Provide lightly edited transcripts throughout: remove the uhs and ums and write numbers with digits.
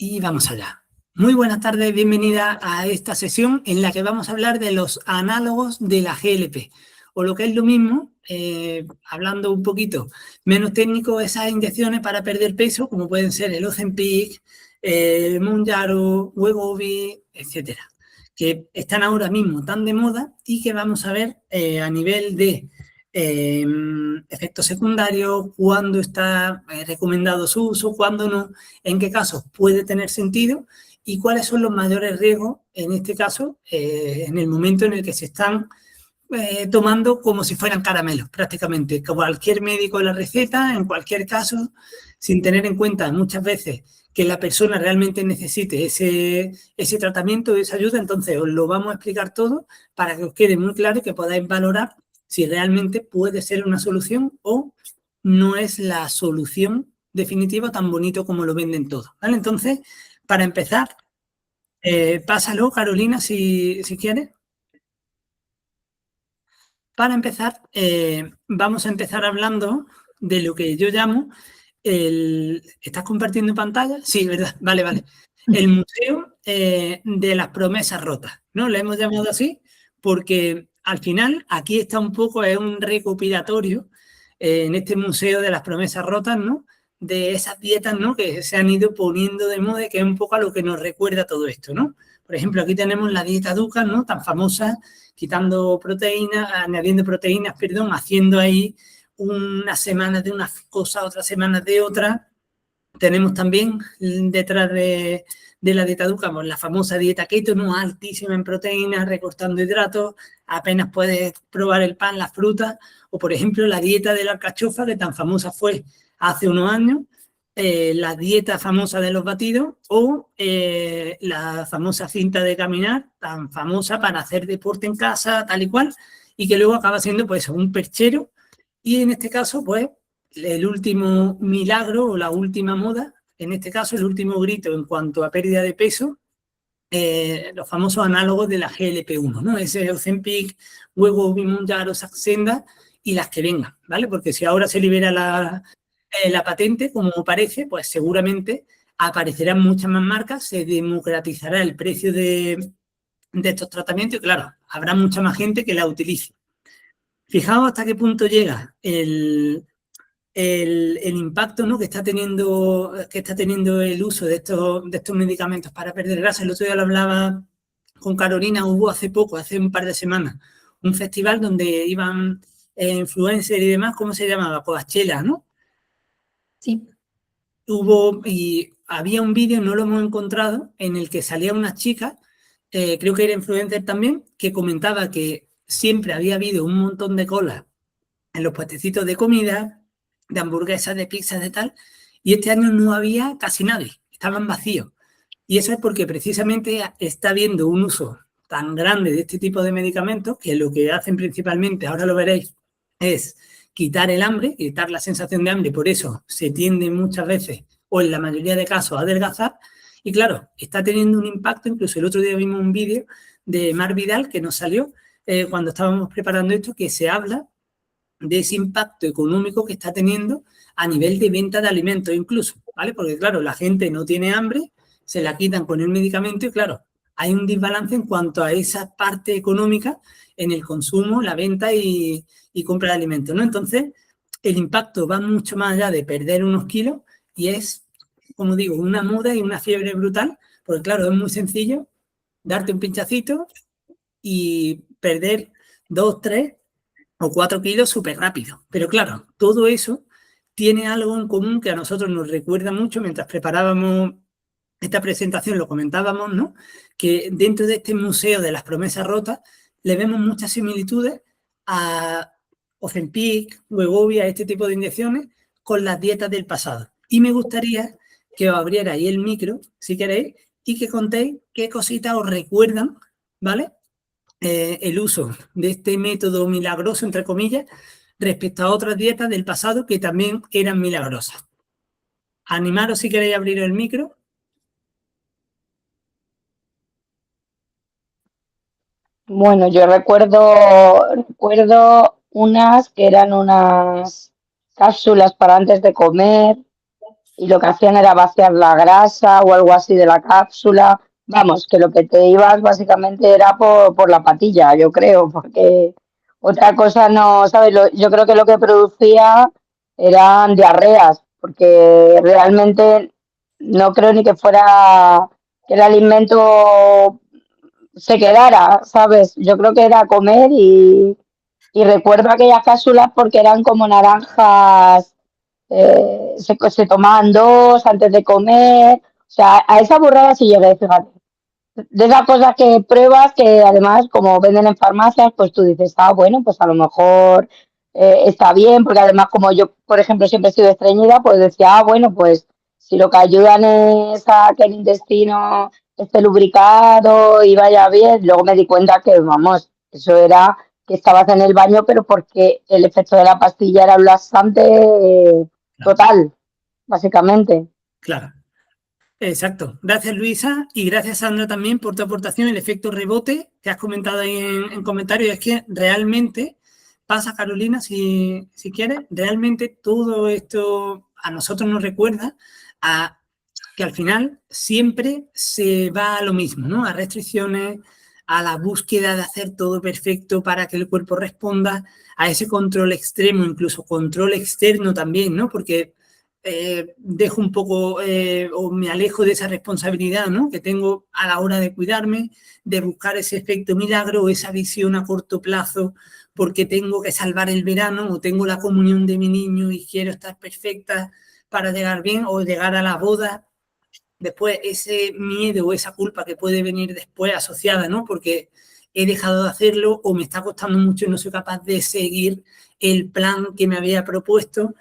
Y vamos allá. Muy buenas tardes, bienvenida a esta sesión en la que vamos a hablar de los análogos de la GLP, o lo que es lo mismo, hablando un poquito menos técnico, esas inyecciones para perder peso, como pueden ser el Ozempic, el Mounjaro, Wegovy, etcétera, que están ahora mismo tan de moda y que vamos a ver a nivel de efectos secundarios, cuándo está recomendado su uso, cuándo no, en qué casos puede tener sentido y cuáles son los mayores riesgos, en este caso, en el momento en el que se están tomando como si fueran caramelos, prácticamente. Cualquier médico la receta, en cualquier caso, sin tener en cuenta muchas veces que la persona realmente necesite ese tratamiento, esa ayuda. Entonces, os lo vamos a explicar todo para que os quede muy claro y que podáis valorar si realmente puede ser una solución o no es la solución definitiva tan bonito como lo venden todos, ¿vale? Entonces, para empezar, pásalo, Carolina, si quieres. Para empezar, vamos a empezar hablando de lo que yo llamo ¿Estás compartiendo pantalla? Sí, ¿verdad? Vale, vale. El Museo de las Promesas Rotas, ¿no? Lo hemos llamado así porque al final aquí está un poco, es un recopilatorio en este Museo de las Promesas Rotas, ¿no? De esas dietas, ¿no? Que se han ido poniendo de moda, que es un poco a lo que nos recuerda todo esto, ¿no? Por ejemplo, aquí tenemos la dieta Dukan, ¿no? Tan famosa, quitando proteínas, añadiendo proteínas, perdón, haciendo ahí unas semanas de una cosa, otras semanas de otra. Tenemos también detrás de la dieta Dukan, pues, la famosa dieta keto, ¿no? Altísima en proteínas, recortando hidratos, apenas puedes probar el pan, las frutas, o por ejemplo la dieta de la alcachofa, que tan famosa fue hace unos años, la dieta famosa de los batidos o la famosa cinta de caminar, tan famosa para hacer deporte en casa, tal y cual, y que luego acaba siendo pues un perchero. Y en este caso, pues, el último milagro o la última moda, en este caso el último grito en cuanto a pérdida de peso, los famosos análogos de la GLP-1, ¿no? Ese Ozempic, Wegovy, Mounjaro, Saxenda y las que vengan, ¿vale? Porque si ahora se libera la patente, como parece, pues seguramente aparecerán muchas más marcas, se democratizará el precio de estos tratamientos y, claro, habrá mucha más gente que la utilice. Fijaos hasta qué punto llega el impacto, ¿no? que está teniendo el uso de estos medicamentos para perder grasa. El otro día lo hablaba con Carolina, hubo hace poco, hace un par de semanas, un festival donde iban influencers y demás, ¿cómo se llamaba? Coachella, ¿no? Sí. Había un vídeo, no lo hemos encontrado, en el que salía una chica, creo que era influencer también, que comentaba que siempre había habido un montón de cola en los puestecitos de comida, de hamburguesas, de pizzas, de tal, y este año no había casi nadie, estaban vacíos. Y eso es porque precisamente está habiendo un uso tan grande de este tipo de medicamentos que lo que hacen principalmente, ahora lo veréis, es quitar el hambre, quitar la sensación de hambre, por eso se tiende muchas veces, o en la mayoría de casos, a adelgazar. Y claro, está teniendo un impacto, incluso el otro día vimos un vídeo de Mar Vidal que nos salió cuando estábamos preparando esto, que se habla de ese impacto económico que está teniendo a nivel de venta de alimentos incluso, ¿vale? Porque claro, la gente no tiene hambre, se la quitan con el medicamento y claro, hay un desbalance en cuanto a esa parte económica en el consumo, la venta y compra de alimentos, ¿no? Entonces, el impacto va mucho más allá de perder unos kilos y es, como digo, una moda y una fiebre brutal, porque claro, es muy sencillo darte un pinchacito y perder 2, 3 o 4 kilos súper rápido. Pero claro, todo eso tiene algo en común que a nosotros nos recuerda mucho mientras preparábamos esta presentación, lo comentábamos, ¿no? Que dentro de este museo de las promesas rotas le vemos muchas similitudes a Ozempic, Wegovy, a este tipo de inyecciones con las dietas del pasado. Y me gustaría que os abrierais el micro, si queréis, y que contéis qué cositas os recuerdan, ¿vale? El uso de este método milagroso, entre comillas, respecto a otras dietas del pasado que también eran milagrosas. Animaros si queréis abrir el micro. Bueno, yo recuerdo unas que eran unas cápsulas para antes de comer. y lo que hacían era vaciar la grasa o algo así de la cápsula. Vamos, que lo que te ibas básicamente era por la patilla, yo creo, porque otra cosa no, ¿sabes? Yo creo que lo que producía eran diarreas, porque realmente no creo ni que fuera que el alimento se quedara, ¿sabes? Yo creo que era comer y recuerdo aquellas cápsulas porque eran como naranjas, se tomaban dos antes de comer, o sea, a esa burrada sí llegué, fíjate. De esas cosas que pruebas que además como venden en farmacias, pues tú dices, ah, bueno, pues a lo mejor está bien, porque además como yo, por ejemplo, siempre he sido estreñida, pues decía, ah, bueno, pues si lo que ayudan es a que el intestino esté lubricado y vaya bien, luego me di cuenta que, vamos, eso era que estabas en el baño, pero porque el efecto de la pastilla era un laxante Claro, total, básicamente. claro. Exacto. Gracias, Luisa, y gracias, Sandra, también por tu aportación, el efecto rebote que has comentado ahí en comentarios. Es que realmente pasa, Carolina, si quieres, realmente todo esto a nosotros nos recuerda a que al final siempre se va a lo mismo, ¿no? A restricciones, a la búsqueda de hacer todo perfecto para que el cuerpo responda, a ese control extremo, incluso control externo también, ¿no? Porque dejo un poco o me alejo de esa responsabilidad, ¿no? Que tengo a la hora de cuidarme, de buscar ese efecto milagro o esa visión a corto plazo porque tengo que salvar el verano o tengo la comunión de mi niño y quiero estar perfecta para llegar bien o llegar a la boda. Después ese miedo o esa culpa que puede venir después asociada, ¿no? Porque he dejado de hacerlo o me está costando mucho y no soy capaz de seguir el plan que me había propuesto.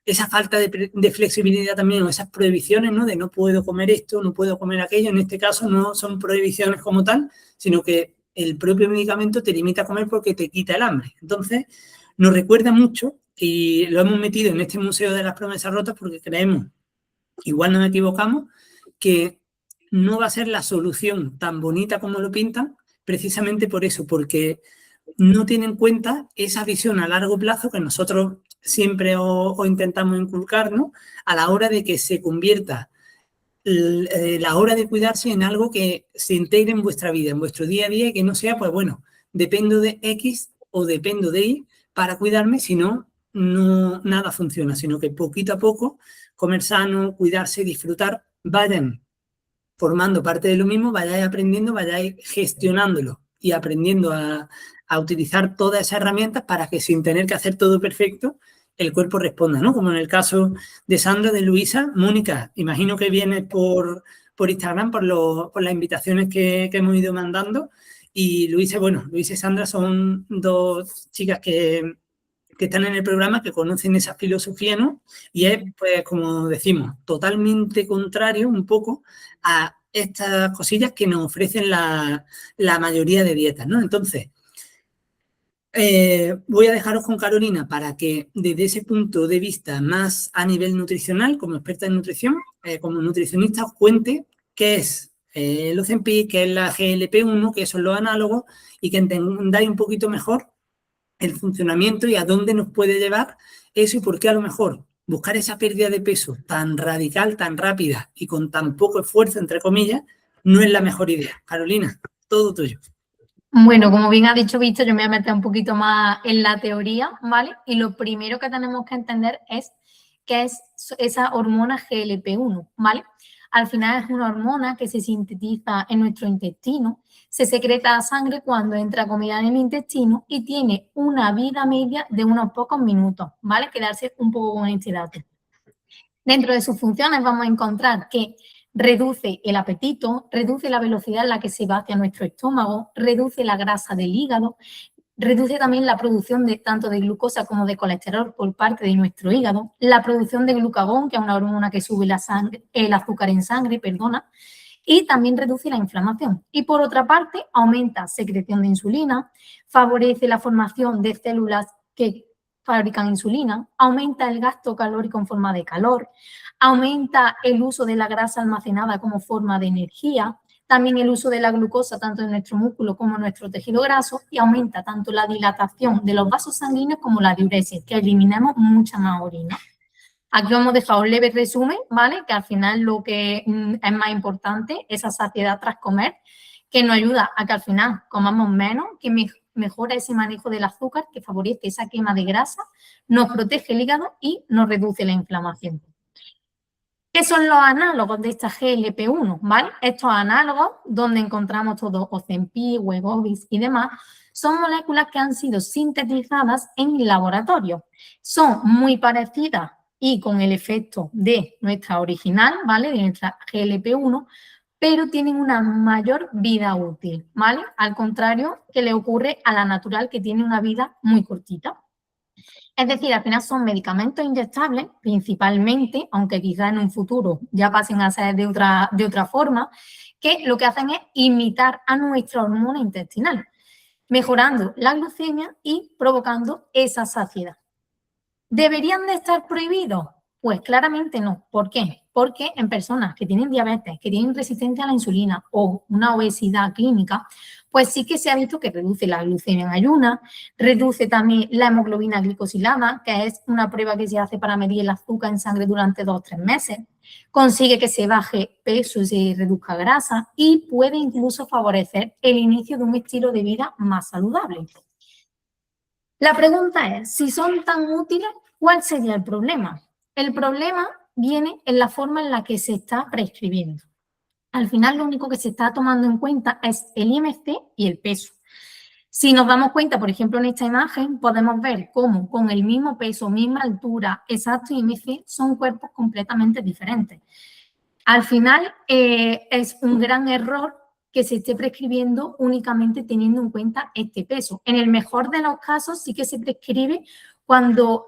Esa falta de flexibilidad también o esas prohibiciones, ¿no? De no puedo comer esto, no puedo comer aquello. En este caso no son prohibiciones como tal, sino que el propio medicamento te limita a comer porque te quita el hambre. Entonces, nos recuerda mucho y lo hemos metido en este Museo de las Promesas Rotas porque creemos, igual nos equivocamos, que no va a ser la solución tan bonita como lo pintan, precisamente por eso, porque no tiene en cuenta esa visión a largo plazo que nosotros siempre o intentamos inculcar, ¿no? A la hora de que se convierta la hora de cuidarse en algo que se integre en vuestra vida, en vuestro día a día, y que no sea, pues bueno, dependo de X o dependo de Y para cuidarme, si no, no, nada funciona, sino que poquito a poco, comer sano, cuidarse, disfrutar, vayan formando parte de lo mismo, vayáis aprendiendo, vayáis gestionándolo y aprendiendo a utilizar todas esas herramientas para que sin tener que hacer todo perfecto, el cuerpo responda, ¿no? Como en el caso de Sandra, de Luisa. Mónica, imagino que vienes por Instagram, por las invitaciones que hemos ido mandando. Y Luisa, bueno, Luisa y Sandra son dos chicas que están en el programa, que conocen esa filosofía, ¿no? Y es, pues, como decimos, totalmente contrario un poco a estas cosillas que nos ofrecen la mayoría de dietas, ¿no? Entonces, voy a dejaros con Carolina para que desde ese punto de vista más a nivel nutricional, como experta en nutrición, como nutricionista, os cuente qué es el Ozempic, qué es la GLP-1, qué son los análogos y que entendáis un poquito mejor el funcionamiento y a dónde nos puede llevar eso y por qué a lo mejor buscar esa pérdida de peso tan radical, tan rápida y con tan poco esfuerzo, entre comillas, no es la mejor idea. Carolina, todo tuyo. Bueno, como bien ha dicho Víctor, yo me voy a meter un poquito más en la teoría, ¿vale? Y lo primero que tenemos que entender es qué es esa hormona GLP-1, ¿vale? Al final es una hormona que se sintetiza en nuestro intestino, se secreta a sangre cuando entra comida en el intestino y tiene una vida media de unos pocos minutos, ¿vale? Quedarse un poco con este dato. Dentro de sus funciones vamos a encontrar que reduce el apetito, reduce la velocidad en la que se va hacia nuestro estómago, reduce la grasa del hígado, reduce también la producción de tanto de glucosa como de colesterol por parte de nuestro hígado, la producción de glucagón, que es una hormona que sube la sangre, el azúcar en sangre, y también reduce la inflamación. Y por otra parte, aumenta secreción de insulina, favorece la formación de células que fabrican insulina, aumenta el gasto calórico en forma de calor, aumenta el uso de la grasa almacenada como forma de energía, también el uso de la glucosa tanto en nuestro músculo como en nuestro tejido graso y aumenta tanto la dilatación de los vasos sanguíneos como la diuresis, que eliminemos mucha más orina. Aquí vamos a dejar un leve resumen, ¿vale? Que al final lo que es más importante es esa saciedad tras comer, que nos ayuda a que al final comamos menos, que mejora ese manejo del azúcar, que favorece esa quema de grasa, nos protege el hígado y nos reduce la inflamación. ¿Qué son los análogos de esta GLP-1? ¿Vale? Estos análogos, donde encontramos todo Ozempic, Wegovy y demás, son moléculas que han sido sintetizadas en laboratorio. Son muy parecidas y con el efecto de nuestra original, ¿vale? De nuestra GLP-1, pero tienen una mayor vida útil, ¿vale? Al contrario que le ocurre a la natural, que tiene una vida muy cortita. Es decir, al final son medicamentos inyectables, principalmente, aunque quizá en un futuro ya pasen a ser de otra forma, que lo que hacen es imitar a nuestra hormona intestinal, mejorando la glucemia y provocando esa saciedad. ¿Deberían de estar prohibidos? Pues claramente no. ¿Por qué? Porque en personas que tienen diabetes, que tienen resistencia a la insulina o una obesidad clínica, pues sí que se ha visto que reduce la glucemia en ayunas, reduce también la hemoglobina glicosilada, que es una prueba que se hace para medir el azúcar en sangre durante 2 o 3 meses, consigue que se baje peso y se reduzca grasa y puede incluso favorecer el inicio de un estilo de vida más saludable. La pregunta es, si son tan útiles, ¿cuál sería el problema? El problema viene en la forma en la que se está prescribiendo. Al final, lo único que se está tomando en cuenta es el IMC y el peso. Si nos damos cuenta, por ejemplo, en esta imagen, podemos ver cómo con el mismo peso, misma altura, exacto IMC, son cuerpos completamente diferentes. Al final, es un gran error que se esté prescribiendo únicamente teniendo en cuenta este peso. En el mejor de los casos sí que se prescribe cuando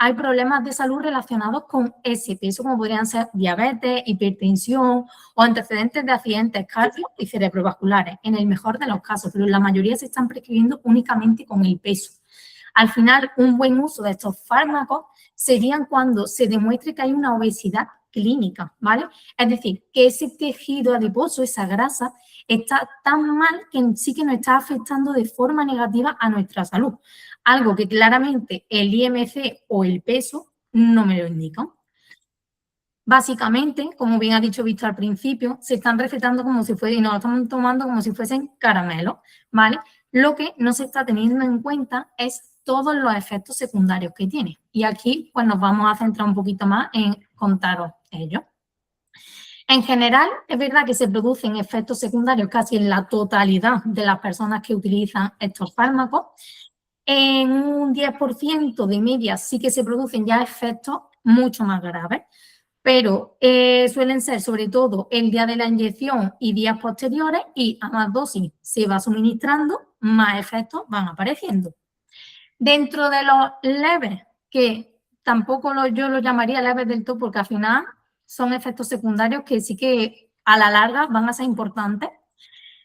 hay problemas de salud relacionados con ese peso, como podrían ser diabetes, hipertensión o antecedentes de accidentes cardio y cerebrovasculares, en el mejor de los casos, pero en la mayoría se están prescribiendo únicamente con el peso. Al final, un buen uso de estos fármacos serían cuando se demuestre que hay una obesidad clínica, ¿vale? Es decir, que ese tejido adiposo, esa grasa, está tan mal que sí que nos está afectando de forma negativa a nuestra salud. Algo que claramente el IMC o el peso no me lo indican. Básicamente, como bien ha dicho Víctor al principio, se están recetando como si fuesen, y nos lo estamos tomando como si fuesen caramelos, ¿vale? Lo que no se está teniendo en cuenta es todos los efectos secundarios que tiene. Y aquí, pues, nos vamos a centrar un poquito más en contaros ellos. En general, es verdad que se producen efectos secundarios casi en la totalidad de las personas que utilizan estos fármacos. En un 10% de media sí que se producen ya efectos mucho más graves, pero suelen ser sobre todo el día de la inyección y días posteriores, y a más dosis se va suministrando, más efectos van apareciendo. Dentro de los leves, que tampoco yo los llamaría leves del todo, porque al final son efectos secundarios que sí que a la larga van a ser importantes,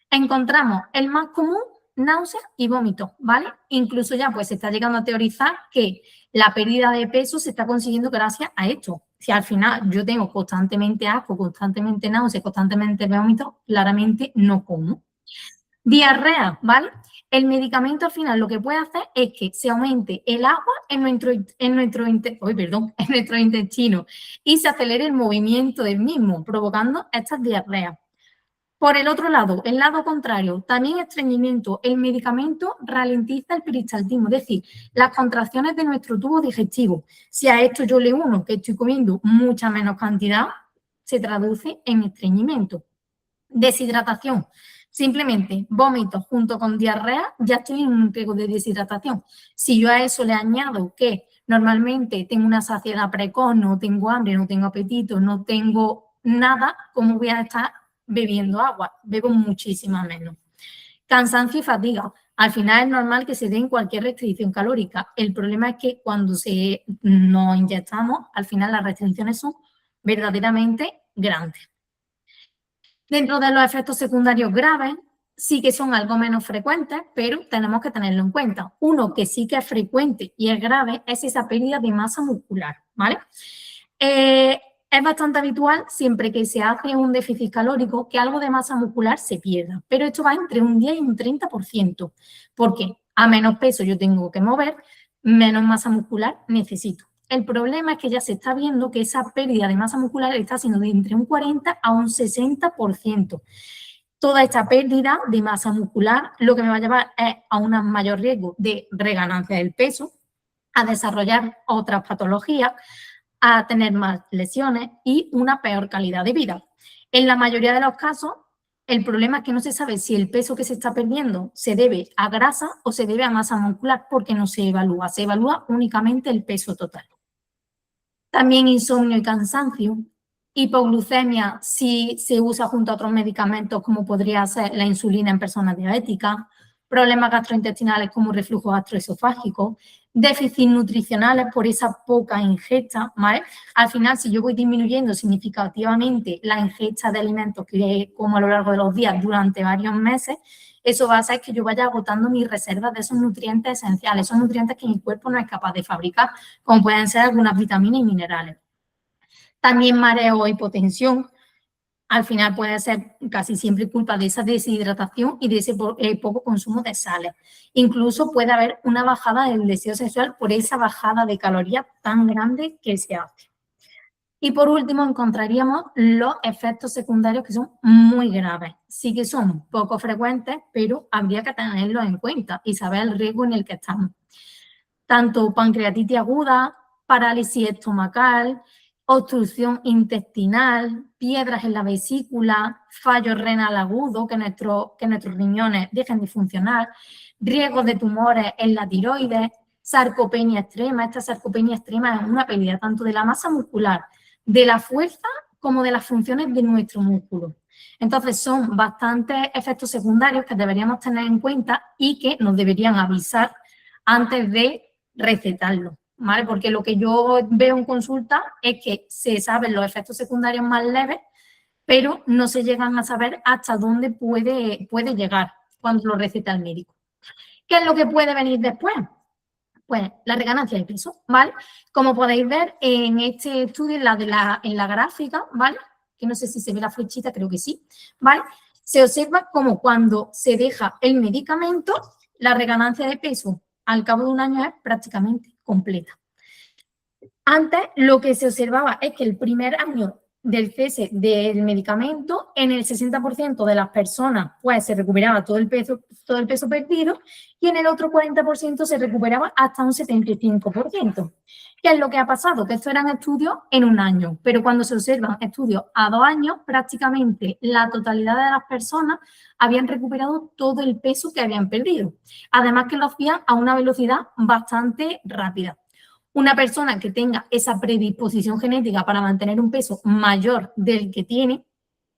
encontramos el más común, náuseas y vómitos, ¿vale? Incluso ya pues se está llegando a teorizar que la pérdida de peso se está consiguiendo gracias a esto. Si al final yo tengo constantemente asco, constantemente náuseas, constantemente vómitos, claramente no como. Diarrea, ¿vale? El medicamento al final lo que puede hacer es que se aumente el agua en nuestro intestino y se acelere el movimiento del mismo, provocando estas diarreas. Por el otro lado, el lado contrario, también estreñimiento. El medicamento ralentiza el peristaltismo, es decir, las contracciones de nuestro tubo digestivo. Si a esto yo le uno que estoy comiendo mucha menos cantidad, se traduce en estreñimiento. Deshidratación. Simplemente vómitos junto con diarrea, ya estoy en un riesgo de deshidratación. Si yo a eso le añado que normalmente tengo una saciedad precoz, no tengo hambre, no tengo apetito, no tengo nada, ¿cómo voy a estar bebiendo agua? Bebo muchísima menos. Cansancio y fatiga. Al final es normal que se den cualquier restricción calórica. El problema es que cuando nos inyectamos, al final las restricciones son verdaderamente grandes. Dentro de los efectos secundarios graves, sí que son algo menos frecuentes, pero tenemos que tenerlo en cuenta. Uno que sí que es frecuente y es grave es esa pérdida de masa muscular, ¿vale? Es bastante habitual, siempre que se hace un déficit calórico, que algo de masa muscular se pierda, pero esto va entre un 10 y un 30%, porque a menos peso yo tengo que mover, menos masa muscular necesito. El problema es que ya se está viendo que esa pérdida de masa muscular está siendo de entre un 40 a un 60%. Toda esta pérdida de masa muscular lo que me va a llevar es a un mayor riesgo de reganancia del peso, a desarrollar otras patologías, a tener más lesiones y una peor calidad de vida. En la mayoría de los casos, el problema es que no se sabe si el peso que se está perdiendo se debe a grasa o se debe a masa muscular porque no se evalúa únicamente el peso total. También insomnio y cansancio, hipoglucemia si se usa junto a otros medicamentos como podría ser la insulina en personas diabéticas, problemas gastrointestinales como reflujo gastroesofágico, déficits nutricionales por esa poca ingesta, ¿vale? Al final, si yo voy disminuyendo significativamente la ingesta de alimentos que como a lo largo de los días durante varios meses, eso va a hacer que yo vaya agotando mis reservas de esos nutrientes esenciales, esos nutrientes que mi cuerpo no es capaz de fabricar, como pueden ser algunas vitaminas y minerales. También mareo o hipotensión, al final puede ser casi siempre culpa de esa deshidratación y de ese poco consumo de sales. Incluso puede haber una bajada del deseo sexual por esa bajada de calorías tan grande que se hace. Y por último encontraríamos los efectos secundarios que son muy graves. Sí que son poco frecuentes, pero habría que tenerlos en cuenta y saber el riesgo en el que estamos. Tanto pancreatitis aguda, parálisis estomacal, obstrucción intestinal, piedras en la vesícula, fallo renal agudo, que nuestros riñones dejen de funcionar, riesgos de tumores en la tiroides, sarcopenia extrema. Esta sarcopenia extrema es una pérdida tanto de la masa muscular, de la fuerza, como de las funciones de nuestro músculo. Entonces, son bastantes efectos secundarios que deberíamos tener en cuenta y que nos deberían avisar antes de recetarlo, ¿vale? Porque lo que yo veo en consulta es que se saben los efectos secundarios más leves, pero no se llegan a saber hasta dónde puede llegar cuando lo receta el médico. ¿Qué es lo que puede venir después? Pues la reganancia de peso, ¿vale? Como podéis ver en este estudio, en la gráfica, ¿vale? Que no sé si se ve la flechita, creo que sí, ¿vale? Se observa como cuando se deja el medicamento, la reganancia de peso al cabo de un año es prácticamente completa. Antes lo que se observaba es que el primer año del cese del medicamento, en el 60% de las personas pues se recuperaba todo el peso perdido y en el otro 40% se recuperaba hasta un 75%. ¿Qué es lo que ha pasado? Que estos eran estudios en un año, pero cuando se observan estudios a 2 años, prácticamente la totalidad de las personas habían recuperado todo el peso que habían perdido. Además que lo hacían a una velocidad bastante rápida. Una persona que tenga esa predisposición genética para mantener un peso mayor del que tiene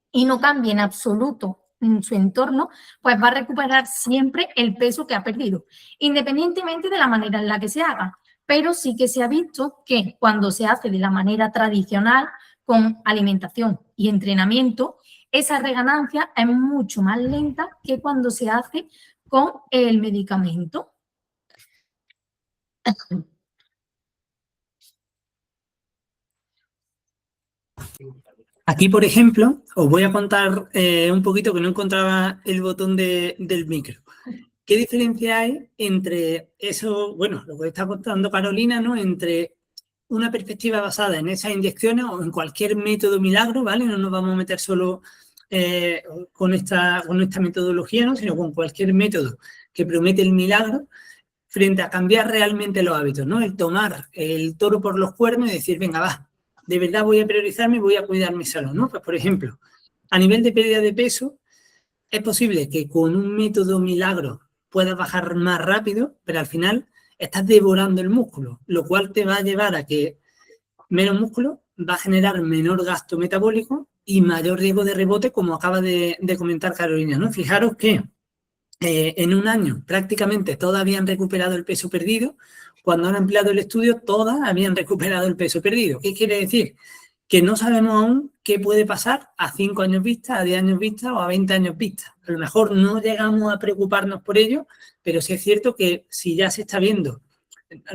y no cambie en absoluto en su entorno, pues va a recuperar siempre el peso que ha perdido, independientemente de la manera en la que se haga. Pero sí que se ha visto que cuando se hace de la manera tradicional, con alimentación y entrenamiento, esa reganancia es mucho más lenta que cuando se hace con el medicamento. Aquí, por ejemplo, os voy a contar un poquito que no encontraba el botón del micro. ¿Qué diferencia hay entre eso, bueno, lo que está contando Carolina, ¿no? Entre una perspectiva basada en esas inyecciones o en cualquier método milagro, ¿vale? No nos vamos a meter solo con esta metodología, ¿no? Sino con cualquier método que promete el milagro frente a cambiar realmente los hábitos, ¿no? El tomar el toro por los cuernos y decir, venga, va, de verdad voy a priorizarme y voy a cuidar mi salud, ¿no? Pues, por ejemplo, a nivel de pérdida de peso, es posible que con un método milagro puedas bajar más rápido, pero al final estás devorando el músculo, lo cual te va a llevar a que menos músculo va a generar menor gasto metabólico y mayor riesgo de rebote, como acaba de comentar Carolina, ¿no? Fijaros que en un año prácticamente todas habían recuperado el peso perdido. Cuando han ampliado el estudio, todas habían recuperado el peso perdido. ¿Qué quiere decir? Que no sabemos aún qué puede pasar a 5 años vista, a 10 años vista o a 20 años vista. A lo mejor no llegamos a preocuparnos por ello, pero sí es cierto que si ya se está viendo,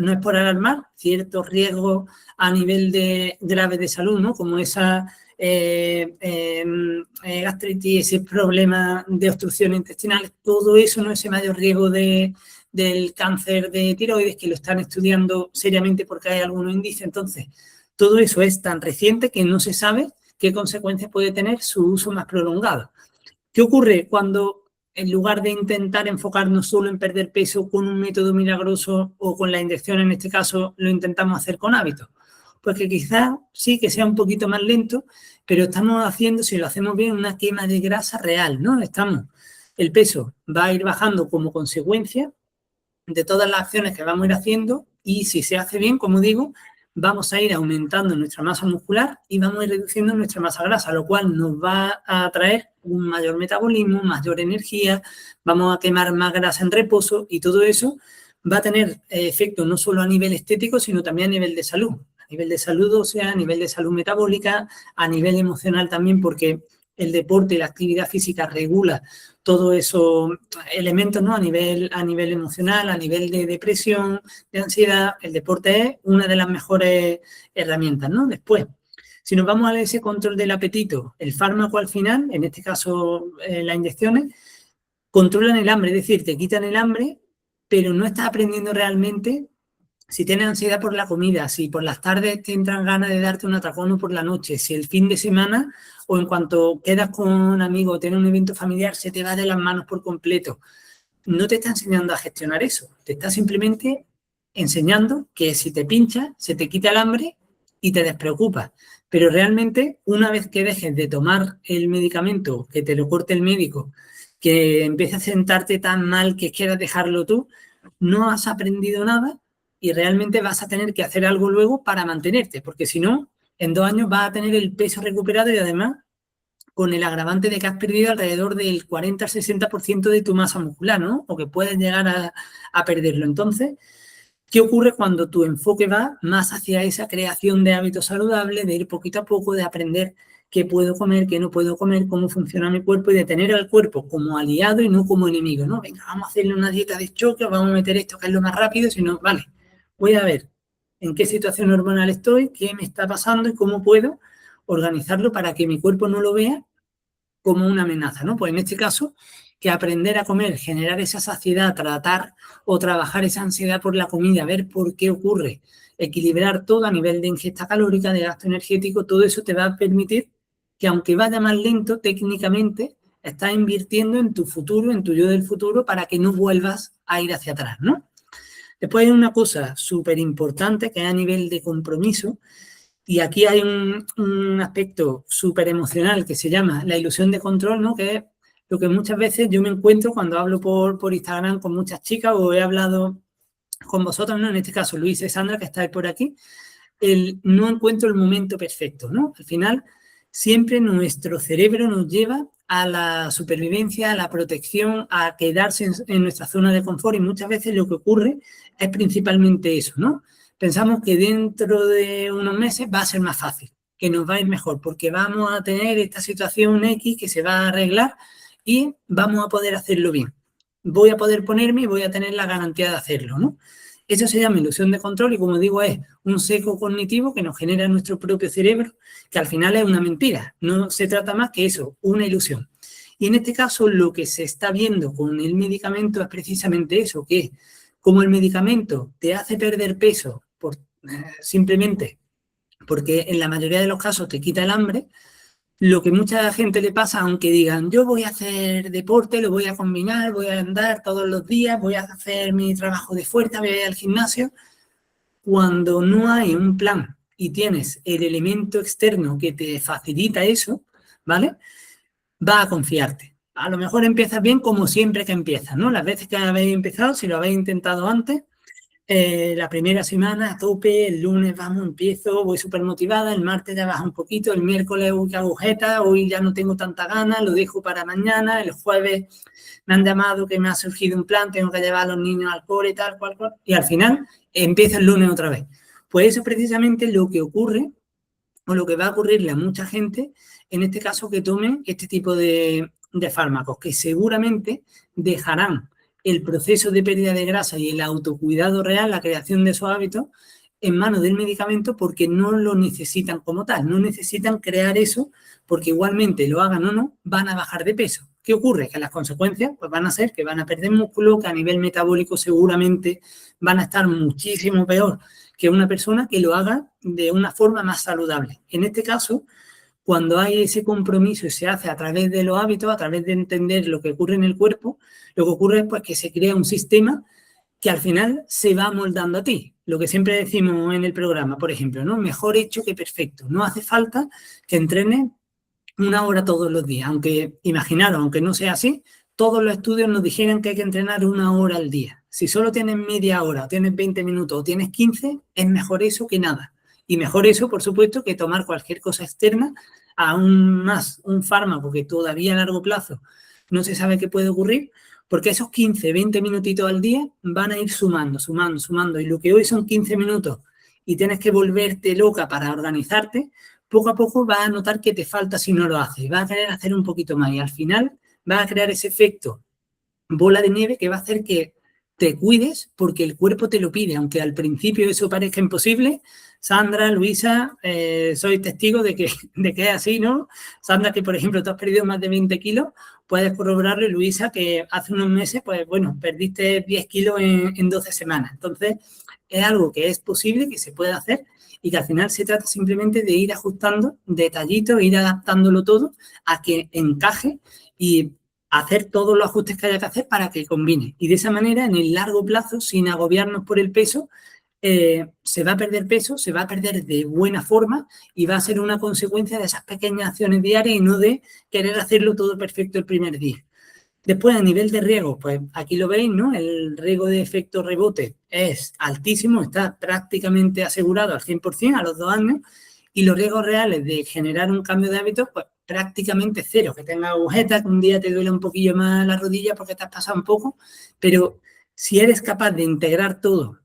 no es por alarmar, ciertos riesgos a nivel de grave de salud, ¿no? Como esa gastritis, ese problema de obstrucción intestinal, todo eso, ¿no? Ese mayor riesgo de del cáncer de tiroides, que lo están estudiando seriamente porque hay algunos índices. Entonces, todo eso es tan reciente que no se sabe qué consecuencias puede tener su uso más prolongado. ¿Qué ocurre cuando, en lugar de intentar enfocarnos solo en perder peso con un método milagroso o con la inyección, en este caso, lo intentamos hacer con hábitos? Pues que quizás sí que sea un poquito más lento, pero estamos haciendo, si lo hacemos bien, una quema de grasa real, ¿no? El peso va a ir bajando como consecuencia de todas las acciones que vamos a ir haciendo y si se hace bien, como digo, vamos a ir aumentando nuestra masa muscular y vamos a ir reduciendo nuestra masa grasa, lo cual nos va a traer un mayor metabolismo, mayor energía, vamos a quemar más grasa en reposo y todo eso va a tener efecto no solo a nivel estético, sino también a nivel de salud. A nivel de salud, o sea, a nivel de salud metabólica, a nivel emocional también, porque el deporte y la actividad física regula todos esos elementos, ¿no? A nivel emocional, a nivel de depresión, de ansiedad. El deporte es una de las mejores herramientas, ¿no? Después, si nos vamos a ese control del apetito, el fármaco al final, en este caso las inyecciones, controlan el hambre, es decir, te quitan el hambre, pero no estás aprendiendo realmente. Si tienes ansiedad por la comida, si por las tardes te entran ganas de darte un atracón o por la noche, si el fin de semana o en cuanto quedas con un amigo o tienes un evento familiar se te va de las manos por completo, no te está enseñando a gestionar eso. Te está simplemente enseñando que si te pinchas, se te quita el hambre y te despreocupas. Pero realmente, una vez que dejes de tomar el medicamento, que te lo corte el médico, que empieces a sentarte tan mal que quieras dejarlo tú, no has aprendido nada y realmente vas a tener que hacer algo luego para mantenerte, porque si no, en 2 años vas a tener el peso recuperado y además con el agravante de que has perdido alrededor del 40 al 60% de tu masa muscular, ¿no? O que puedes llegar a perderlo. Entonces, ¿qué ocurre cuando tu enfoque va más hacia esa creación de hábitos saludables, de ir poquito a poco, de aprender qué puedo comer, qué no puedo comer, cómo funciona mi cuerpo y de tener al cuerpo como aliado y no como enemigo, ¿no? Venga, vamos a hacerle una dieta de choque, vamos a meter esto que es lo más rápido, sino, vale, voy a ver en qué situación hormonal estoy, qué me está pasando y cómo puedo organizarlo para que mi cuerpo no lo vea como una amenaza, ¿no? Pues en este caso, que aprender a comer, generar esa saciedad, tratar o trabajar esa ansiedad por la comida, ver por qué ocurre, equilibrar todo a nivel de ingesta calórica, de gasto energético, todo eso te va a permitir que aunque vaya más lento técnicamente, estás invirtiendo en tu futuro, en tu yo del futuro, para que no vuelvas a ir hacia atrás, ¿no? Después hay una cosa súper importante que es a nivel de compromiso, y aquí hay un aspecto súper emocional que se llama la ilusión de control, ¿no? Que es lo que muchas veces yo me encuentro cuando hablo por Instagram con muchas chicas o he hablado con vosotros, ¿no? En este caso Luis y Sandra, que estáis por aquí, no encuentro el momento perfecto, ¿no? Al final, siempre nuestro cerebro nos lleva a la supervivencia, a la protección, a quedarse en nuestra zona de confort y muchas veces lo que ocurre es principalmente eso, ¿no? Pensamos que dentro de unos meses va a ser más fácil, que nos va a ir mejor, porque vamos a tener esta situación X que se va a arreglar y vamos a poder hacerlo bien. Voy a poder ponerme y voy a tener la garantía de hacerlo, ¿no? Eso se llama ilusión de control y, como digo, es un sesgo cognitivo que nos genera nuestro propio cerebro, que al final es una mentira. No se trata más que eso, una ilusión. Y en este caso, lo que se está viendo con el medicamento es precisamente eso, que como el medicamento te hace perder peso simplemente porque en la mayoría de los casos te quita el hambre, lo que mucha gente le pasa, aunque digan, yo voy a hacer deporte, lo voy a combinar, voy a andar todos los días, voy a hacer mi trabajo de fuerza, voy a ir al gimnasio, cuando no hay un plan y tienes el elemento externo que te facilita eso, ¿vale? Va a confiarte. A lo mejor empiezas bien como siempre que empiezas, ¿no? Las veces que habéis empezado, si lo habéis intentado antes, la primera semana a tope, el lunes vamos, empiezo, voy súper motivada, el martes ya baja un poquito, el miércoles uy, qué agujeta, hoy ya no tengo tanta ganas, lo dejo para mañana, el jueves me han llamado que me ha surgido un plan, tengo que llevar a los niños al cole, tal, cual, y al final empieza el lunes otra vez. Pues eso es precisamente lo que ocurre o lo que va a ocurrirle a mucha gente, en este caso que tomen este tipo de fármacos, que seguramente dejarán el proceso de pérdida de grasa y el autocuidado real, la creación de esos hábitos, en manos del medicamento porque no lo necesitan como tal, no necesitan crear eso porque igualmente lo hagan o no, van a bajar de peso. ¿Qué ocurre? Que las consecuencias pues, van a ser que van a perder músculo, que a nivel metabólico seguramente van a estar muchísimo peor que una persona que lo haga de una forma más saludable. En este caso, cuando hay ese compromiso y se hace a través de los hábitos, a través de entender lo que ocurre en el cuerpo, lo que ocurre es pues, que se crea un sistema que al final se va moldando a ti. Lo que siempre decimos en el programa, por ejemplo, ¿no? Mejor hecho que perfecto. No hace falta que entrenes 1 hora todos los días. Aunque, imaginaros, aunque no sea así, todos los estudios nos dijeran que hay que entrenar 1 hora al día. Si solo tienes media hora, o tienes 20 minutos, o tienes 15, es mejor eso que nada. Y mejor eso, por supuesto, que tomar cualquier cosa externa, aún más un fármaco que todavía a largo plazo no se sabe qué puede ocurrir, porque esos 15, 20 minutitos al día van a ir sumando. Y lo que hoy son 15 minutos y tienes que volverte loca para organizarte, poco a poco vas a notar que te falta si no lo haces. Vas a querer hacer un poquito más y al final vas a crear ese efecto bola de nieve que va a hacer que te cuides porque el cuerpo te lo pide, aunque al principio eso parezca imposible. Sandra, Luisa, sois testigos de que es así, ¿no? Sandra, que por ejemplo tú has perdido más de 20 kilos, puedes corroborarlo, y Luisa, que hace unos meses, pues bueno, perdiste 10 kilos en 12 semanas. Entonces, es algo que es posible, que se puede hacer y que al final se trata simplemente de ir ajustando detallitos, ir adaptándolo todo a que encaje y hacer todos los ajustes que haya que hacer para que combine. Y de esa manera, en el largo plazo, sin agobiarnos por el peso, se va a perder peso, se va a perder de buena forma y va a ser una consecuencia de esas pequeñas acciones diarias y no de querer hacerlo todo perfecto el primer día. Después, a nivel de riesgo, pues aquí lo veis, ¿no? El riesgo de efecto rebote es altísimo, está prácticamente asegurado al 100% a los 2 años, y los riesgos reales de generar un cambio de hábitos, pues prácticamente cero. Que tengas agujetas, que un día te duele un poquillo más la rodilla porque te has pasado un poco, pero si eres capaz de integrar todo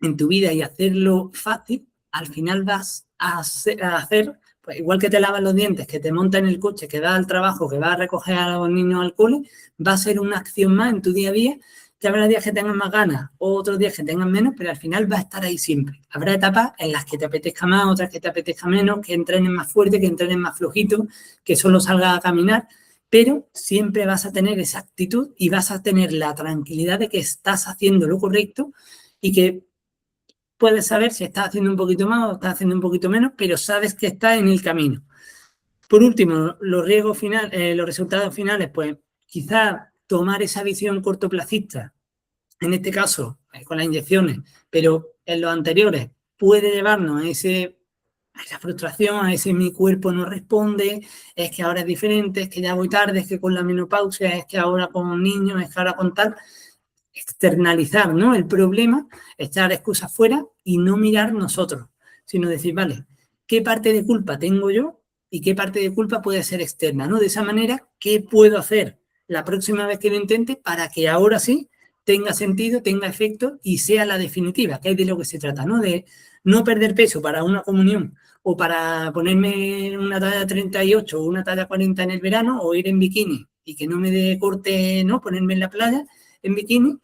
en tu vida y hacerlo fácil, al final vas a hacer, pues igual que te lavas los dientes, que te montas en el coche, que vas al trabajo, que vas a recoger a los niños al cole, va a ser una acción más en tu día a día, que habrá días que tengas más ganas, o otros días que tengas menos, pero al final va a estar ahí siempre. Habrá etapas en las que te apetezca más, otras que te apetezca menos, que entrenes más fuerte, que entrenes más flojito, que solo salgas a caminar, pero siempre vas a tener esa actitud y vas a tener la tranquilidad de que estás haciendo lo correcto y que puedes saber si estás haciendo un poquito más o estás haciendo un poquito menos, pero sabes que estás en el camino. Por último, los riesgos finales, los resultados finales, pues quizás tomar esa visión cortoplacista, en este caso con las inyecciones, pero en los anteriores puede llevarnos a esa frustración, a ese mi cuerpo no responde, es que ahora es diferente, es que ya voy tarde, es que con la menopausia, es que ahora con niños, es que ahora con tal. Externalizar, ¿no? El problema, echar excusas fuera y no mirar nosotros, sino decir, vale, ¿qué parte de culpa tengo yo y qué parte de culpa puede ser externa, ¿no? De esa manera, ¿qué puedo hacer la próxima vez que lo intente para que ahora sí tenga sentido, tenga efecto y sea la definitiva, que es de lo que se trata, ¿no? De no perder peso para una comunión o para ponerme una talla 38 o una talla 40 en el verano o ir en bikini y que no me dé corte, ¿no? Ponerme en la playa en bikini,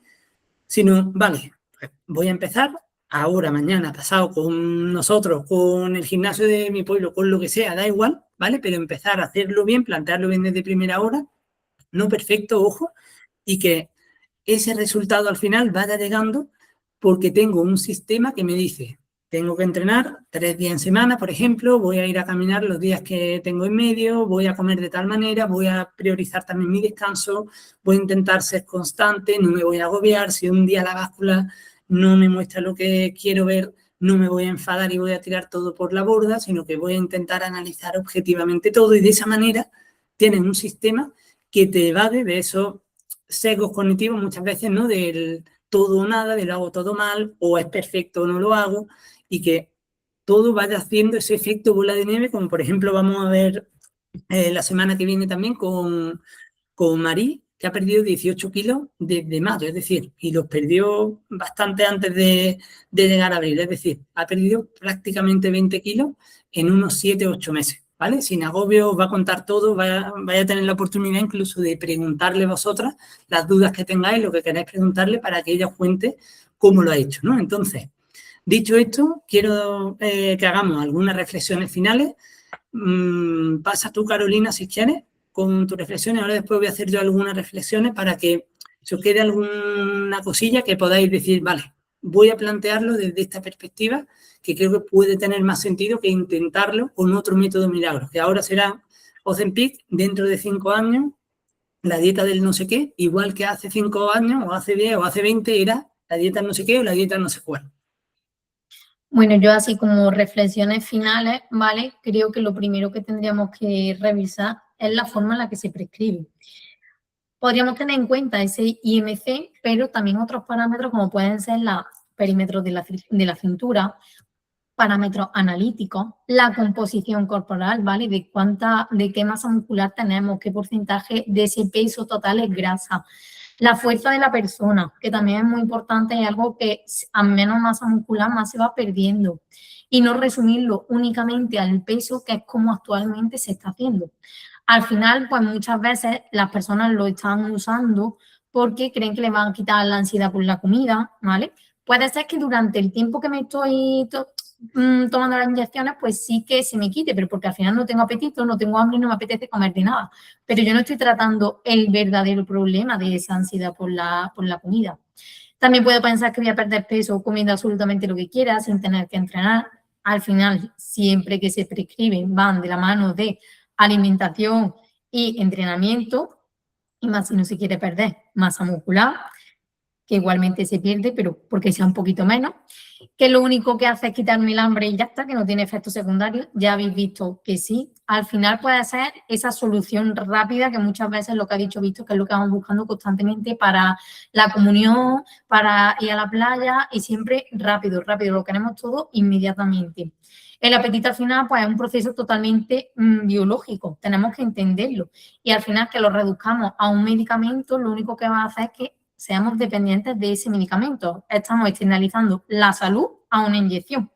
sino, vale, pues voy a empezar ahora, mañana, pasado, con nosotros, con el gimnasio de mi pueblo, con lo que sea, da igual, ¿vale? Pero empezar a hacerlo bien, plantearlo bien desde primera hora, no perfecto, ojo, y que ese resultado al final vaya llegando porque tengo un sistema que me dice, tengo que entrenar 3 días en semana, por ejemplo, voy a ir a caminar los días que tengo en medio, voy a comer de tal manera, voy a priorizar también mi descanso, voy a intentar ser constante, no me voy a agobiar, si un día la báscula no me muestra lo que quiero ver, no me voy a enfadar y voy a tirar todo por la borda, sino que voy a intentar analizar objetivamente todo y de esa manera tienes un sistema que te evade de esos sesgos cognitivos muchas veces, ¿no? Del todo o nada, de lo hago todo mal, o es perfecto o no lo hago, y que todo vaya haciendo ese efecto bola de nieve, como por ejemplo vamos a ver la semana que viene también con Marí, que ha perdido 18 kilos desde mayo, es decir, y los perdió bastante antes de llegar a abril, es decir, ha perdido prácticamente 20 kilos en unos 7 o 8 meses. ¿Vale? Sin agobio, os va a contar todo, vaya a tener la oportunidad incluso de preguntarle vosotras las dudas que tengáis, lo que queráis preguntarle para que ella os cuente cómo lo ha hecho, ¿no? Entonces, Dicho esto, quiero que hagamos algunas reflexiones finales. Pasa tú, Carolina, si quieres, con tus reflexiones. Ahora después voy a hacer yo algunas reflexiones para que se os quede alguna cosilla que podáis decir, vale, voy a plantearlo desde esta perspectiva, que creo que puede tener más sentido que intentarlo con otro método milagro, que ahora será Ozempic, dentro de 5 años, la dieta del no sé qué, igual que hace 5 años, o hace 10, o hace 20, era la dieta no sé qué o la dieta no sé cuál. Bueno, yo así como reflexiones finales, ¿vale? Creo que lo primero que tendríamos que revisar es la forma en la que se prescribe. Podríamos tener en cuenta ese IMC, pero también otros parámetros como pueden ser los perímetros de la cintura, parámetros analíticos, la composición corporal, ¿vale? De qué masa muscular tenemos, qué porcentaje de ese peso total es grasa. La fuerza de la persona, que también es muy importante, es algo que a menos masa muscular más se va perdiendo. Y no resumirlo únicamente al peso, que es como actualmente se está haciendo. Al final, pues muchas veces las personas lo están usando porque creen que le van a quitar la ansiedad por la comida, ¿vale? Puede ser que durante el tiempo que me estoy tomando las inyecciones, pues sí que se me quite, pero porque al final no tengo apetito, no tengo hambre y no me apetece comer de nada. Pero yo no estoy tratando el verdadero problema de esa ansiedad por la comida. También puedo pensar que voy a perder peso comiendo absolutamente lo que quiera sin tener que entrenar. Al final, siempre que se prescriben, van de la mano de alimentación y entrenamiento, y más si no se quiere perder masa muscular, que igualmente se pierde, pero porque sea un poquito menos, que lo único que hace es quitarme el hambre y ya está, que no tiene efectos secundarios. Ya habéis visto que sí. Al final puede ser esa solución rápida que muchas veces lo que ha dicho Víctor, que es lo que vamos buscando constantemente para la comunión, para ir a la playa y siempre rápido, rápido, lo queremos todo inmediatamente. El apetito al final pues es un proceso totalmente biológico, tenemos que entenderlo y al final que lo reduzcamos a un medicamento lo único que va a hacer es que seamos dependientes de ese medicamento. Estamos externalizando la salud a una inyección.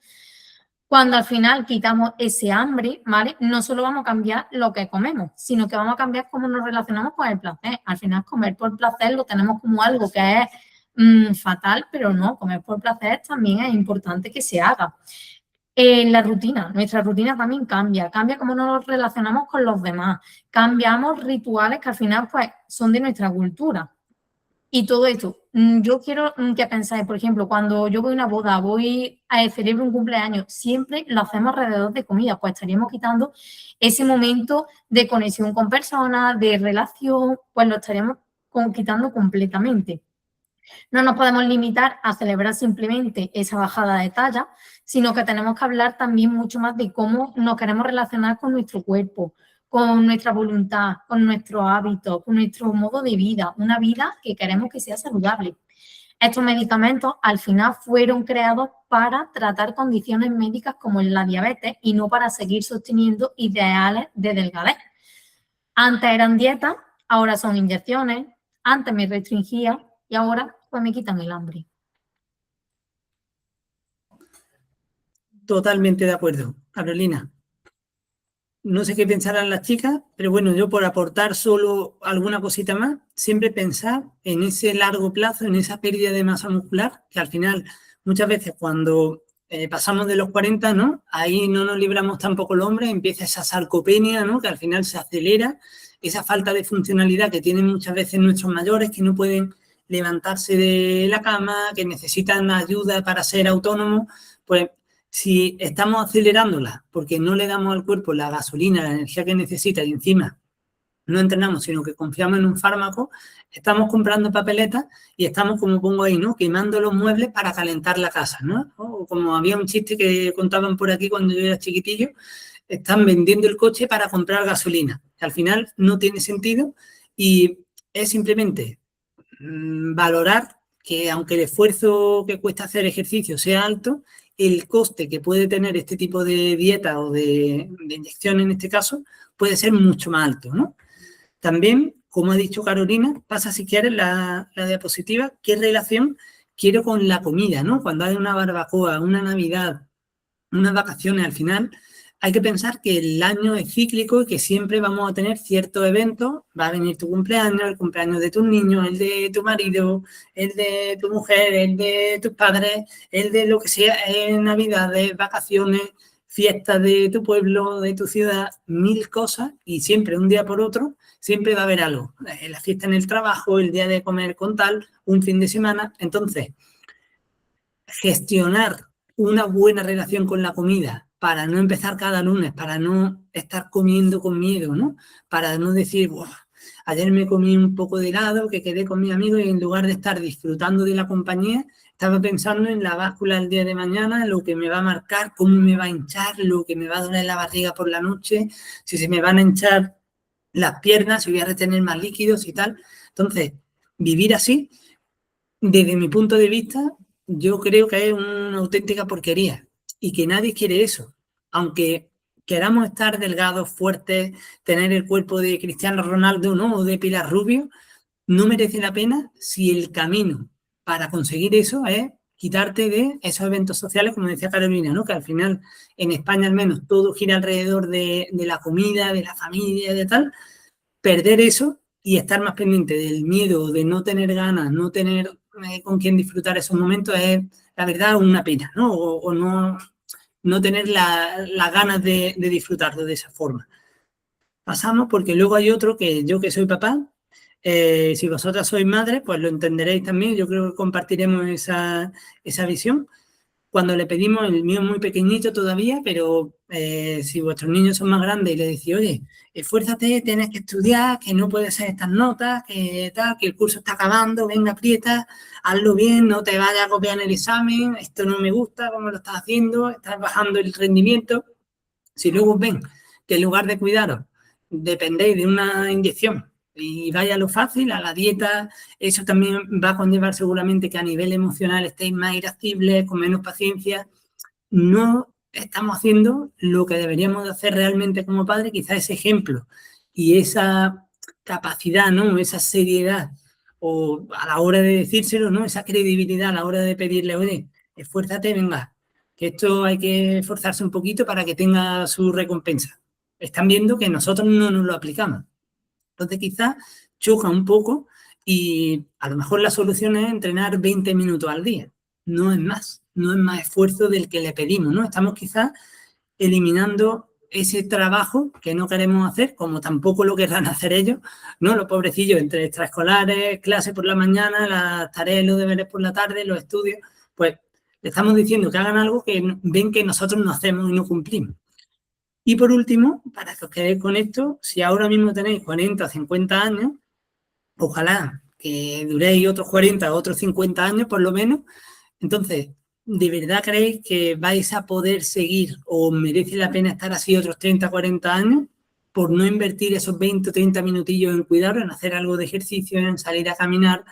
Cuando al final quitamos ese hambre, ¿vale? No solo vamos a cambiar lo que comemos, sino que vamos a cambiar cómo nos relacionamos con el placer. Al final comer por placer lo tenemos como algo que es fatal, pero no, comer por placer también es importante que se haga. La rutina, nuestra rutina también cambia cómo nos relacionamos con los demás, cambiamos rituales que al final pues son de nuestra cultura. Y todo esto, yo quiero que pensáis, por ejemplo, cuando yo voy a una boda, voy a celebrar un cumpleaños, siempre lo hacemos alrededor de comida, pues estaríamos quitando ese momento de conexión con personas, de relación, pues lo estaríamos quitando completamente. No nos podemos limitar a celebrar simplemente esa bajada de talla, sino que tenemos que hablar también mucho más de cómo nos queremos relacionar con nuestro cuerpo, con nuestra voluntad, con nuestros hábitos, con nuestro modo de vida, una vida que queremos que sea saludable. Estos medicamentos al final fueron creados para tratar condiciones médicas como la diabetes y no para seguir sosteniendo ideales de delgadez. Antes eran dietas, ahora son inyecciones, antes me restringía y ahora pues me quitan el hambre. Totalmente de acuerdo, Carolina. No sé qué pensarán las chicas, pero bueno, yo por aportar solo alguna cosita más, siempre pensar en ese largo plazo, en esa pérdida de masa muscular, que al final muchas veces cuando pasamos de los 40, ¿no? Ahí no nos libramos tampoco el hombre, empieza esa sarcopenia, ¿no? Que al final se acelera, esa falta de funcionalidad que tienen muchas veces nuestros mayores, que no pueden levantarse de la cama, que necesitan ayuda para ser autónomos, pues si estamos acelerándola porque no le damos al cuerpo la gasolina, la energía que necesita y encima no entrenamos, sino que confiamos en un fármaco, estamos comprando papeletas y estamos, como pongo ahí, ¿no? Quemando los muebles para calentar la casa, ¿no? O como había un chiste que contaban por aquí cuando yo era chiquitillo, están vendiendo el coche para comprar gasolina. Al final no tiene sentido y es simplemente valorar que aunque el esfuerzo que cuesta hacer ejercicio sea alto, el coste que puede tener este tipo de dieta o de inyección en este caso puede ser mucho más alto, ¿no? También, como ha dicho Carolina, pasa si quieres la diapositiva, qué relación quiero con la comida, ¿no? Cuando hay una barbacoa, una Navidad, unas vacaciones, al final hay que pensar que el año es cíclico y que siempre vamos a tener ciertos eventos. Va a venir tu cumpleaños, el cumpleaños de tus niños, el de tu marido, el de tu mujer, el de tus padres, el de lo que sea, Navidades, vacaciones, fiestas de tu pueblo, de tu ciudad, 1000 cosas, y siempre, un día por otro, siempre va a haber algo. La fiesta en el trabajo, el día de comer con tal, un fin de semana. Entonces, gestionar una buena relación con la comida para no empezar cada lunes, para no estar comiendo con miedo, ¿no? Para no decir, ayer me comí un poco de helado, que quedé con mi amigo y en lugar de estar disfrutando de la compañía, estaba pensando en la báscula el día de mañana, lo que me va a marcar, cómo me va a hinchar, lo que me va a doler la barriga por la noche, si se me van a hinchar las piernas, si voy a retener más líquidos y tal. Entonces, vivir así, desde mi punto de vista, yo creo que es una auténtica porquería y que nadie quiere eso. Aunque queramos estar delgados, fuertes, tener el cuerpo de Cristiano Ronaldo, ¿no? O de Pilar Rubio, no merece la pena si el camino para conseguir eso es quitarte de esos eventos sociales, como decía Carolina, ¿no? Que al final, en España al menos, todo gira alrededor de la comida, de la familia, de tal. Perder eso y estar más pendiente del miedo, de no tener ganas, no tener con quién disfrutar esos momentos, es, la verdad, una pena, ¿no? O no tener las ganas de disfrutarlo de esa forma. Pasamos porque luego hay otro que yo que soy papá, si vosotras sois madres, pues lo entenderéis también, yo creo que compartiremos esa visión. Cuando le pedimos, el mío es muy pequeñito todavía, pero si vuestros niños son más grandes y le decís, oye, esfuérzate, tienes que estudiar, que no puedes hacer estas notas, que tal, que el curso está acabando, venga, aprieta, hazlo bien, no te vayas a copiar en el examen, esto no me gusta, cómo lo estás haciendo, estás bajando el rendimiento. Si luego ven que en lugar de cuidaros, dependéis de una inyección y vaya a lo fácil, a la dieta, eso también va a conllevar seguramente que a nivel emocional estéis más irascibles, con menos paciencia. No estamos haciendo lo que deberíamos de hacer realmente como padres, quizás ese ejemplo y esa capacidad, ¿no? Esa seriedad o a la hora de decírselo, ¿no? Esa credibilidad a la hora de pedirle, oye, esfuérzate, venga, que esto hay que esforzarse un poquito para que tenga su recompensa. Están viendo que nosotros no nos lo aplicamos. Entonces quizás choca un poco y a lo mejor la solución es entrenar 20 minutos al día. No es más esfuerzo del que le pedimos, ¿no? Estamos quizás eliminando ese trabajo que no queremos hacer, como tampoco lo querrán hacer ellos, ¿no? Los pobrecillos entre extraescolares, clases por la mañana, las tareas, los deberes por la tarde, los estudios, pues le estamos diciendo que hagan algo que ven que nosotros no hacemos y no cumplimos. Y por último, para que os quedéis con esto, si ahora mismo tenéis 40 o 50 años, ojalá que duréis otros 40 o otros 50 años por lo menos, entonces, ¿de verdad creéis que vais a poder seguir o merece la pena estar así otros 30, 40 años por no invertir esos 20 o 30 minutillos en cuidaros, en hacer algo de ejercicio, en salir a caminar,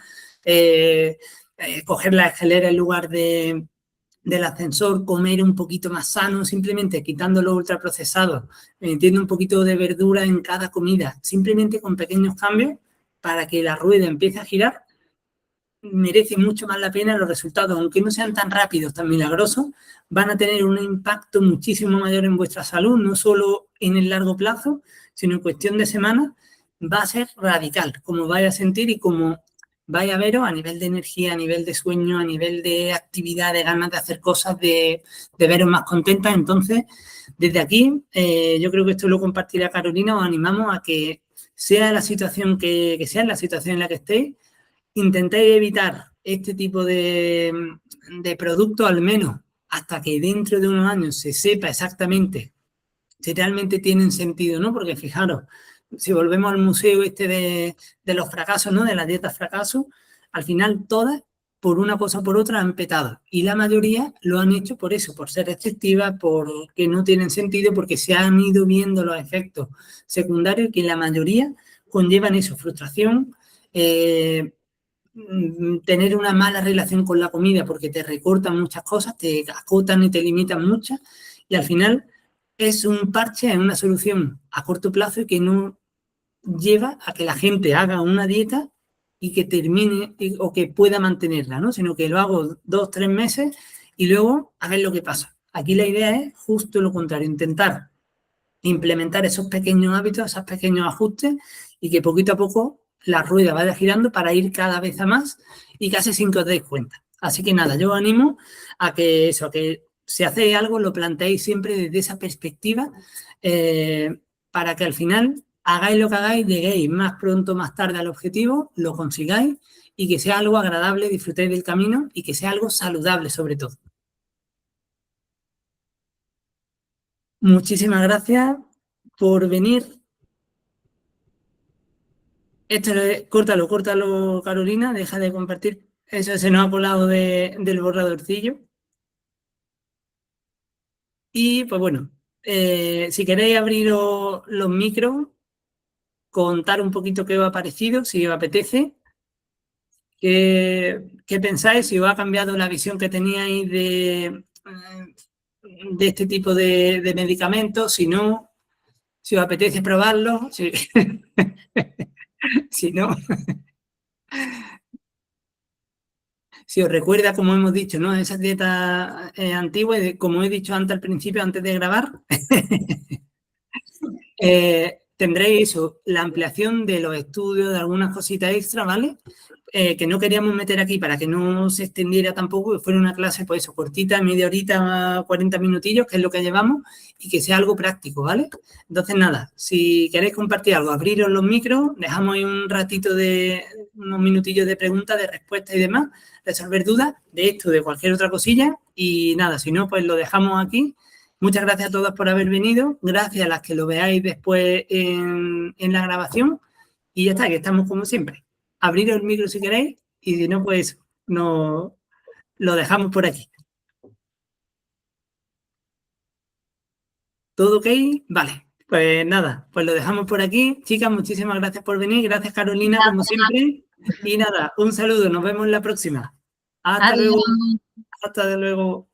coger la escalera en lugar del ascensor, comer un poquito más sano, simplemente quitando los ultraprocesados, metiendo un poquito de verdura en cada comida, simplemente con pequeños cambios para que la rueda empiece a girar? Merece mucho más la pena. Los resultados, aunque no sean tan rápidos, tan milagrosos, van a tener un impacto muchísimo mayor en vuestra salud, no solo en el largo plazo, sino en cuestión de semanas, va a ser radical, como vais a sentir y como vais a veros a nivel de energía, a nivel de sueño, a nivel de actividad, de ganas de hacer cosas, de veros más contentas. Entonces, desde aquí, yo creo que esto lo compartirá Carolina, os animamos a que sea la situación que sea, la situación en la que estéis, intentéis evitar este tipo de productos, al menos hasta que dentro de unos años se sepa exactamente si realmente tienen sentido, ¿no? Porque fijaros, si volvemos al museo este de los fracasos, ¿no? De las dietas fracaso, al final todas, por una cosa o por otra, han petado. Y la mayoría lo han hecho por eso, por ser restrictivas, porque no tienen sentido, porque se han ido viendo los efectos secundarios que la mayoría conllevan eso, frustración, tener una mala relación con la comida porque te recortan muchas cosas, te acotan y te limitan muchas, y al final es un parche, es una solución a corto plazo y que no lleva a que la gente haga una dieta y que termine o que pueda mantenerla, ¿no? Sino que lo hago 2 o 3 meses y luego a ver lo que pasa. Aquí la idea es justo lo contrario, intentar implementar esos pequeños hábitos, esos pequeños ajustes y que poquito a poco la rueda vaya girando para ir cada vez a más y casi sin que os deis cuenta. Así que nada, yo os animo a que eso, a que si hacéis algo lo planteéis siempre desde esa perspectiva para que al final hagáis lo que hagáis, lleguéis más pronto, más tarde al objetivo, lo consigáis y que sea algo agradable, disfrutéis del camino y que sea algo saludable sobre todo. Muchísimas gracias por venir. Córtalo, Carolina, deja de compartir. Eso se nos ha colado del borradorcillo. Y pues bueno, si queréis abrir los micros, contar un poquito qué os ha parecido, si os apetece, qué pensáis, si os ha cambiado la visión que teníais de este tipo de medicamentos, si no, si os apetece probarlo, si no, si os recuerda, como hemos dicho, ¿no? Esas dietas antiguas, como he dicho antes al principio, antes de grabar, tendréis eso, la ampliación de los estudios, de algunas cositas extra, ¿vale? Que no queríamos meter aquí para que no se extendiera tampoco, que fuera una clase, pues eso, cortita, media horita, 40 minutillos, que es lo que llevamos, y que sea algo práctico, ¿vale? Entonces, nada, si queréis compartir algo, abriros los micros, dejamos ahí un ratito unos minutillos de preguntas, de respuestas y demás, resolver dudas de esto, de cualquier otra cosilla, y nada, si no, pues lo dejamos aquí. Muchas gracias a todas por haber venido, gracias a las que lo veáis después en la grabación, y ya está, que estamos como siempre. Abrir el micro si queréis y si no, pues no, lo dejamos por aquí. ¿Todo ok? Vale, pues nada, pues lo dejamos por aquí. Chicas, muchísimas gracias por venir. Gracias, Carolina, como siempre. Y nada, un saludo, nos vemos en la próxima. Hasta luego. Hasta luego.